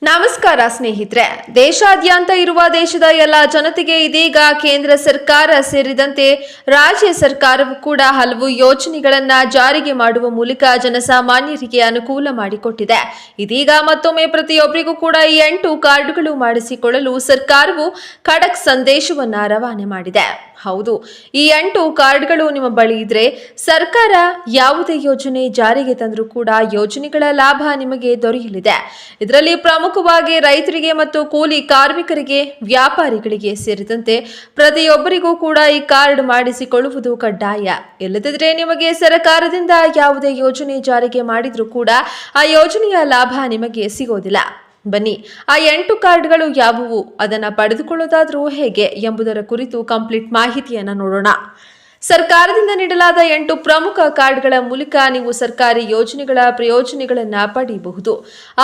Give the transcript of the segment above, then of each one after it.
ನಮಸ್ಕಾರ ಸ್ನೇಹಿತರೆ, ದೇಶಾದ್ಯಂತ ಇರುವ ದೇಶದ ಎಲ್ಲ ಜನತೆಗೆ ಇದೀಗ ಕೇಂದ್ರ ಸರ್ಕಾರ ಸೇರಿದಂತೆ ರಾಜ್ಯ ಸರ್ಕಾರವು ಕೂಡ ಹಲವು ಯೋಜನೆಗಳನ್ನ ಜಾರಿಗೆ ಮಾಡುವ ಮೂಲಕ ಜನಸಾಮಾನ್ಯರಿಗೆ ಅನುಕೂಲ ಮಾಡಿಕೊಟ್ಟಿದೆ. ಇದೀಗ ಮತ್ತೊಮ್ಮೆ ಪ್ರತಿಯೊಬ್ಬರಿಗೂ ಕೂಡ ಈ 8 ಕಾರ್ಡ್ಗಳು ಮಾಡಿಸಿಕೊಳ್ಳಲು ಸರ್ಕಾರವು ಖಡಕ್ ಸಂದೇಶವನ್ನ ರವಾನೆ ಮಾಡಿದೆ. ಹೌದು, ಈ 8 ಕಾರ್ಡ್ಗಳು ನಿಮ್ಮ ಬಳಿ ಇದ್ರೆ ಸರ್ಕಾರ ಯಾವುದೇ ಯೋಜನೆ ಜಾರಿಗೆ ತಂದರೂ ಕೂಡ ಯೋಜನೆಗಳ ಲಾಭ ನಿಮಗೆ ದೊರೆಯಲಿದೆ. ಇದರಲ್ಲಿ ಪ್ರಮುಖವಾಗಿ ರೈತರಿಗೆ ಮತ್ತು ಕೂಲಿ ಕಾರ್ಮಿಕರಿಗೆ, ವ್ಯಾಪಾರಿಗಳಿಗೆ ಸೇರಿದಂತೆ ಪ್ರತಿಯೊಬ್ಬರಿಗೂ ಕೂಡ ಈ ಕಾರ್ಡ್ ಮಾಡಿಸಿಕೊಳ್ಳುವುದು ಕಡ್ಡಾಯ. ಇಲ್ಲದಿದ್ದರೆ ನಿಮಗೆ ಸರ್ಕಾರದಿಂದ ಯಾವುದೇ ಯೋಜನೆ ಜಾರಿಗೆ ಮಾಡಿದ್ರೂ ಕೂಡ ಆ ಯೋಜನೆಯ ಲಾಭ ನಿಮಗೆ ಸಿಗೋದಿಲ್ಲ. ಬನ್ನಿ, ಆ 8 ಕಾರ್ಡ್ಗಳು ಯಾವುವು, ಅದನ್ನ ಪಡೆದುಕೊಳ್ಳೋದಾದ್ರೂ ಹೇಗೆ ಎಂಬುದರ ಕುರಿತು ಕಂಪ್ಲೀಟ್ ಮಾಹಿತಿಯನ್ನ ನೋಡೋಣ. ಸರ್ಕಾರದಿಂದ ನೀಡಲಾದ 8 ಪ್ರಮುಖ ಕಾರ್ಡ್ಗಳ ಮೂಲಕ ನೀವು ಸರ್ಕಾರಿ ಯೋಜನೆಗಳ ಪ್ರಯೋಜನಗಳನ್ನ ಪಡೆಯಬಹುದು.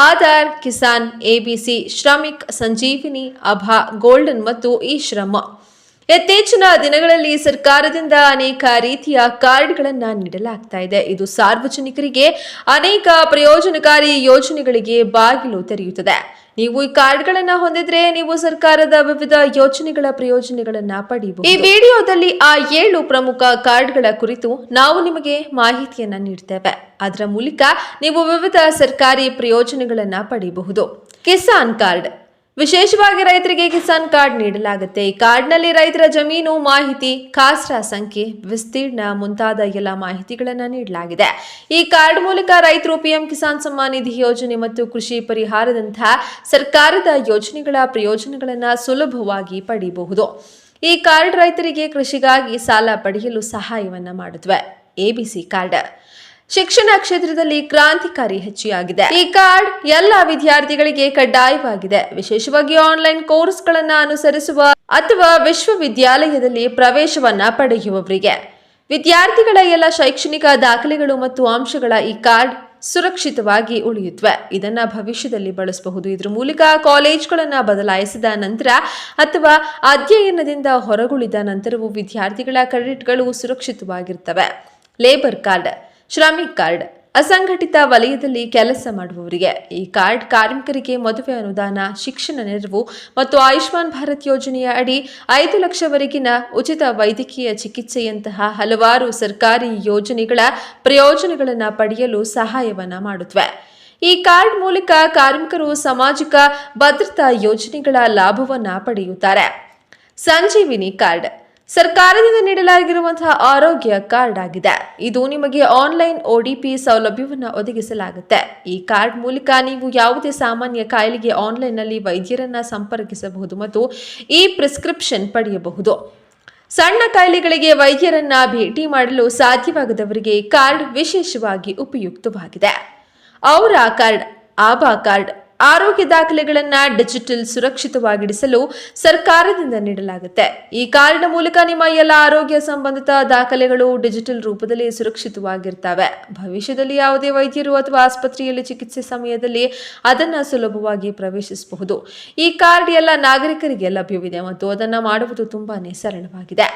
ಆಧಾರ್, ಕಿಸಾನ್, ಎಬಿಸಿ, ಶ್ರಮಿಕ್, ಸಂಜೀವಿನಿ, ಅಭಾ, ಗೋಲ್ಡನ್ ಮತ್ತು ಇ ಶ್ರಮ್. ಇತ್ತೀಚಿನ ದಿನಗಳಲ್ಲಿ ಸರ್ಕಾರದಿಂದ ಅನೇಕ ರೀತಿಯ ಕಾರ್ಡ್ಗಳನ್ನು ನೀಡಲಾಗ್ತಾ ಇದೆ. ಇದು ಸಾರ್ವಜನಿಕರಿಗೆ ಅನೇಕ ಪ್ರಯೋಜನಕಾರಿ ಯೋಜನೆಗಳಿಗೆ ಬಾಗಿಲು ತೆರೆಯುತ್ತದೆ. ನೀವು ಈ ಕಾರ್ಡ್ಗಳನ್ನ ಹೊಂದಿದ್ರೆ ನೀವು ಸರ್ಕಾರದ ವಿವಿಧ ಯೋಜನೆಗಳ ಪ್ರಯೋಜನಗಳನ್ನ ಪಡೆಯಬಹುದು. ಈ ವಿಡಿಯೋದಲ್ಲಿ ಆ 7 ಪ್ರಮುಖ ಕಾರ್ಡ್ಗಳ ಕುರಿತು ನಾವು ನಿಮಗೆ ಮಾಹಿತಿಯನ್ನ ನೀಡ್ತೇವೆ. ಅದರ ಮೂಲಕ ನೀವು ವಿವಿಧ ಸರ್ಕಾರಿ ಪ್ರಯೋಜನಗಳನ್ನ ಪಡೆಯಬಹುದು. ಕಿಸಾನ್ ಕಾರ್ಡ್, ವಿಶೇಷವಾಗಿ ರೈತರಿಗೆ ಕಿಸಾನ್ ಕಾರ್ಡ್ ನೀಡಲಾಗುತ್ತೆ. ಈ ಕಾರ್ಡ್ನಲ್ಲಿ ರೈತರ ಜಮೀನು ಮಾಹಿತಿ, ಖಾಸರಾ ಸಂಖ್ಯೆ, ವಿಸ್ತೀರ್ಣ ಮುಂತಾದ ಎಲ್ಲ ಮಾಹಿತಿಗಳನ್ನು ನೀಡಲಾಗಿದೆ. ಈ ಕಾರ್ಡ್ ಮೂಲಕ ರೈತರು ಪಿಎಂ ಕಿಸಾನ್ ಸಮ್ಮಾನ್ ನಿಧಿ ಯೋಜನೆ ಮತ್ತು ಕೃಷಿ ಪರಿಹಾರದಂತಹ ಸರ್ಕಾರದ ಯೋಜನೆಗಳ ಪ್ರಯೋಜನಗಳನ್ನು ಸುಲಭವಾಗಿ ಪಡೆಯಬಹುದು. ಈ ಕಾರ್ಡ್ ರೈತರಿಗೆ ಕೃಷಿಗಾಗಿ ಸಾಲ ಪಡೆಯಲು ಸಹಾಯವನ್ನ ಮಾಡುತ್ತವೆ. ಎಬಿಸಿ ಕಾರ್ಡ್, ಶಿಕ್ಷಣ ಕ್ಷೇತ್ರದಲ್ಲಿ ಕ್ರಾಂತಿಕಾರಿ ಹೆಜ್ಜೆಯಾಗಿದೆ. ಈ ಕಾರ್ಡ್ ಎಲ್ಲ ವಿದ್ಯಾರ್ಥಿಗಳಿಗೆ ಕಡ್ಡಾಯವಾಗಿದೆ. ವಿಶೇಷವಾಗಿ ಆನ್ಲೈನ್ ಕೋರ್ಸ್ಗಳನ್ನ ಅನುಸರಿಸುವ ಅಥವಾ ವಿಶ್ವವಿದ್ಯಾಲಯದಲ್ಲಿ ಪ್ರವೇಶವನ್ನ ಪಡೆಯುವವರಿಗೆ. ವಿದ್ಯಾರ್ಥಿಗಳ ಎಲ್ಲ ಶೈಕ್ಷಣಿಕ ದಾಖಲೆಗಳು ಮತ್ತು ಅಂಶಗಳ ಈ ಕಾರ್ಡ್ ಸುರಕ್ಷಿತವಾಗಿ ಉಳಿಯುತ್ತವೆ. ಇದನ್ನ ಭವಿಷ್ಯದಲ್ಲಿ ಬಳಸಬಹುದು. ಇದ್ರ ಮೂಲಕ ಕಾಲೇಜ್ಗಳನ್ನ ಬದಲಾಯಿಸಿದ ನಂತರ ಅಥವಾ ಅಧ್ಯಯನದಿಂದ ಹೊರಗುಳಿದ ನಂತರವೂ ವಿದ್ಯಾರ್ಥಿಗಳ ಕ್ರೆಡಿಟ್ಗಳು ಸುರಕ್ಷಿತವಾಗಿರ್ತವೆ. ಲೇಬರ್ ಕಾರ್ಡ್, ಶ್ರಮಿಕ್ ಕಾರ್ಡ್, ಅಸಂಘಟಿತ ವಲಯದಲ್ಲಿ ಕೆಲಸ ಮಾಡುವವರಿಗೆ. ಈ ಕಾರ್ಡ್ ಕಾರ್ಮಿಕರಿಗೆ ಮದುವೆ ಅನುದಾನ, ಶಿಕ್ಷಣ ನೆರವು ಮತ್ತು ಆಯುಷ್ಮಾನ್ ಭಾರತ್ ಯೋಜನೆಯ ಅಡಿ 5 ಲಕ್ಷವರೆಗಿನ ಉಚಿತ ವೈದ್ಯಕೀಯ ಚಿಕಿತ್ಸೆಯಂತಹ ಹಲವಾರು ಸರ್ಕಾರಿ ಯೋಜನೆಗಳ ಪ್ರಯೋಜನಗಳನ್ನು ಪಡೆಯಲು ಸಹಾಯವನ್ನ ಮಾಡುತ್ತವೆ. ಈ ಕಾರ್ಡ್ ಮೂಲಕ ಕಾರ್ಮಿಕರು ಸಾಮಾಜಿಕ ಭದ್ರತಾ ಯೋಜನೆಗಳ ಲಾಭವನ್ನ ಪಡೆಯುತ್ತಾರೆ. ಸಂಜೀವಿನಿ ಕಾರ್ಡ್, ಸರ್ಕಾರದಿಂದ ನೀಡಲಾಗಿರುವಂತಹ ಆರೋಗ್ಯ ಕಾರ್ಡ್ ಆಗಿದೆ. ಇದು ನಿಮಗೆ ಆನ್ಲೈನ್ ODP ಸೌಲಭ್ಯವನ್ನು ಒದಗಿಸಲಾಗುತ್ತೆ. ಈ ಕಾರ್ಡ್ ಮೂಲಕ ನೀವು ಯಾವುದೇ ಸಾಮಾನ್ಯ ಕಾಯಿಲೆಗೆ ಆನ್ಲೈನ್ನಲ್ಲಿ ವೈದ್ಯರನ್ನ ಸಂಪರ್ಕಿಸಬಹುದು ಮತ್ತು ಈ ಪ್ರಿಸ್ಕ್ರಿಪ್ಷನ್ ಪಡೆಯಬಹುದು. ಸಣ್ಣ ಕಾಯಿಲೆಗಳಿಗೆ ವೈದ್ಯರನ್ನ ಭೇಟಿ ಮಾಡಲು ಸಾಧ್ಯವಾಗದವರಿಗೆ ಈ ಕಾರ್ಡ್ ವಿಶೇಷವಾಗಿ ಉಪಯುಕ್ತವಾಗಿದೆ. ಔರಾ ಕಾರ್ಡ್, ಆಭಾ ಕಾರ್ಡ್, ಆರೋಗ್ಯ ದಾಖಲೆಗಳನ್ನು ಡಿಜಿಟಲ್ ಸುರಕ್ಷಿತವಾಗಿಡಿಸಲು ಸರ್ಕಾರದಿಂದ ನೀಡಲಾಗುತ್ತೆ. ಈ ಕಾರ್ಡ್ನ ಮೂಲಕ ನಿಮ್ಮ ಎಲ್ಲ ಆರೋಗ್ಯ ಸಂಬಂಧಿತ ದಾಖಲೆಗಳು ಡಿಜಿಟಲ್ ರೂಪದಲ್ಲಿ ಸುರಕ್ಷಿತವಾಗಿರ್ತವೆ. ಭವಿಷ್ಯದಲ್ಲಿ ಯಾವುದೇ ವೈದ್ಯರು ಅಥವಾ ಆಸ್ಪತ್ರೆಯಲ್ಲಿ ಚಿಕಿತ್ಸೆ ಸಮಯದಲ್ಲಿ ಅದನ್ನು ಸುಲಭವಾಗಿ ಪ್ರವೇಶಿಸಬಹುದು. ಈ ಕಾರ್ಡ್ ಎಲ್ಲ ನಾಗರಿಕರಿಗೆ ಲಭ್ಯವಿದೆ ಮತ್ತು ಅದನ್ನು ಮಾಡುವುದು ತುಂಬಾನೇ ಸರಳವಾಗಿದೆ.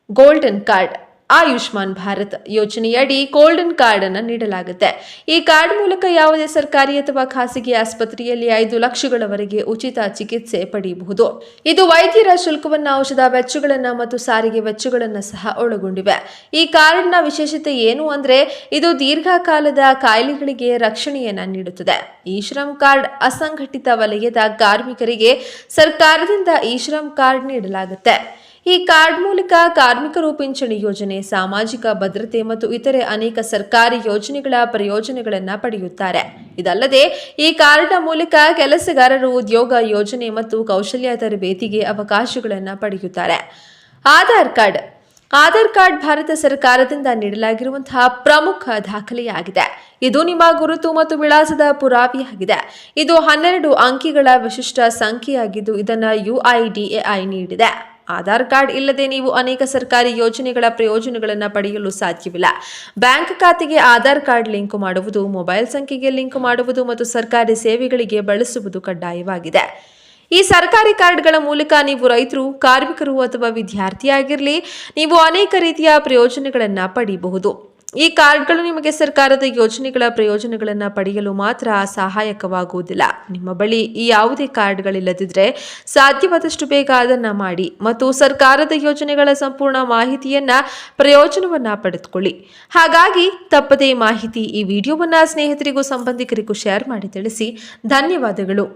ಗೋಲ್ಡನ್ ಕಾರ್ಡ್, ಆಯುಷ್ಮಾನ್ ಭಾರತ್ ಯೋಜನೆಯಡಿ ಗೋಲ್ಡನ್ ಕಾರ್ಡ್ ಅನ್ನು ನೀಡಲಾಗುತ್ತೆ. ಈ ಕಾರ್ಡ್ ಮೂಲಕ ಯಾವುದೇ ಸರ್ಕಾರಿ ಅಥವಾ ಖಾಸಗಿ ಆಸ್ಪತ್ರೆಯಲ್ಲಿ 5 ಲಕ್ಷಗಳವರೆಗೆ ಉಚಿತ ಚಿಕಿತ್ಸೆ ಪಡೆಯಬಹುದು. ಇದು ವೈದ್ಯರ ಶುಲ್ಕವನ್ನು, ಔಷಧ ವೆಚ್ಚಗಳನ್ನು ಮತ್ತು ಸಾರಿಗೆ ವೆಚ್ಚಗಳನ್ನು ಸಹ ಒಳಗೊಂಡಿವೆ. ಈ ಕಾರ್ಡ್ನ ವಿಶೇಷತೆ ಏನು ಅಂದ್ರೆ ಇದು ದೀರ್ಘಕಾಲದ ಕಾಯಿಲೆಗಳಿಗೆ ರಕ್ಷಣೆಯನ್ನ ನೀಡುತ್ತದೆ. ಇ ಶ್ರಮ್ ಕಾರ್ಡ್, ಅಸಂಘಟಿತ ವಲಯದ ಕಾರ್ಮಿಕರಿಗೆ ಸರ್ಕಾರದಿಂದ ಇ ಶ್ರಮ್ ಕಾರ್ಡ್ ನೀಡಲಾಗುತ್ತೆ. ಈ ಕಾರ್ಡ್ ಮೂಲಕ ಕಾರ್ಮಿಕರು ಪಿಂಚಣಿ ಯೋಜನೆ, ಸಾಮಾಜಿಕ ಭದ್ರತೆ ಮತ್ತು ಇತರೆ ಅನೇಕ ಸರ್ಕಾರಿ ಯೋಜನೆಗಳ ಪ್ರಯೋಜನಗಳನ್ನು ಪಡೆಯುತ್ತಾರೆ. ಇದಲ್ಲದೆ ಈ ಕಾರ್ಡ್ನ ಮೂಲಕ ಕೆಲಸಗಾರರು ಉದ್ಯೋಗ ಯೋಜನೆ ಮತ್ತು ಕೌಶಲ್ಯ ತರಬೇತಿಗೆ ಅವಕಾಶಗಳನ್ನು ಪಡೆಯುತ್ತಾರೆ. ಆಧಾರ್ ಕಾರ್ಡ್, ಆಧಾರ್ ಕಾರ್ಡ್ ಭಾರತ ಸರ್ಕಾರದಿಂದ ನೀಡಲಾಗಿರುವಂತಹ ಪ್ರಮುಖ ದಾಖಲೆಯಾಗಿದೆ. ಇದು ನಿಮ್ಮ ಗುರುತು ಮತ್ತು ವಿಳಾಸದ ಪುರಾವೆಯಾಗಿದೆ. ಇದು 12 ಅಂಕಿಗಳ ವಿಶಿಷ್ಟ ಸಂಖ್ಯೆಯಾಗಿದ್ದು ಇದನ್ನು UIDAI ನೀಡಿದೆ. ಆಧಾರ್ ಕಾರ್ಡ್ ಇಲ್ಲದೆ ನೀವು ಅನೇಕ ಸರ್ಕಾರಿ ಯೋಜನೆಗಳ ಪ್ರಯೋಜನಗಳನ್ನು ಪಡೆಯಲು ಸಾಧ್ಯವಿಲ್ಲ. ಬ್ಯಾಂಕ್ ಖಾತೆಗೆ ಆಧಾರ್ ಕಾರ್ಡ್ ಲಿಂಕ್ ಮಾಡುವುದು, ಮೊಬೈಲ್ ಸಂಖ್ಯೆಗೆ ಲಿಂಕ್ ಮಾಡುವುದು ಮತ್ತು ಸರ್ಕಾರಿ ಸೇವೆಗಳಿಗೆ ಬಳಸುವುದು ಕಡ್ಡಾಯವಾಗಿದೆ. ಈ ಸರ್ಕಾರಿ ಕಾರ್ಡ್ಗಳ ಮೂಲಕ ನೀವು ರೈತರು, ಕಾರ್ಮಿಕರು ಅಥವಾ ವಿದ್ಯಾರ್ಥಿಯಾಗಿರಲಿ ನೀವು ಅನೇಕ ರೀತಿಯ ಪ್ರಯೋಜನಗಳನ್ನು ಪಡೆಯಬಹುದು. ಈ ಕಾರ್ಡ್ಗಳು ನಿಮಗೆ ಸರ್ಕಾರದ ಯೋಜನೆಗಳ ಪ್ರಯೋಜನಗಳನ್ನು ಪಡೆಯಲು ಮಾತ್ರ ಸಹಾಯಕವಾಗುವುದಿಲ್ಲ. ನಿಮ್ಮ ಬಳಿ ಈ ಯಾವುದೇ ಕಾರ್ಡ್ಗಳಿಲ್ಲದಿದ್ದರೆ ಸಾಧ್ಯವಾದಷ್ಟು ಬೇಗ ಅದನ್ನು ಮಾಡಿ ಮತ್ತು ಸರ್ಕಾರದ ಯೋಜನೆಗಳ ಸಂಪೂರ್ಣ ಮಾಹಿತಿಯನ್ನ ಪ್ರಯೋಜನವನ್ನ ಪಡೆದುಕೊಳ್ಳಿ. ಹಾಗಾಗಿ ತಪ್ಪದೇ ಮಾಹಿತಿ ಈ ವಿಡಿಯೋವನ್ನ ಸ್ನೇಹಿತರಿಗೂ ಸಂಬಂಧಿಕರಿಗೂ ಶೇರ್ ಮಾಡಿ ತಿಳಿಸಿ. ಧನ್ಯವಾದಗಳು.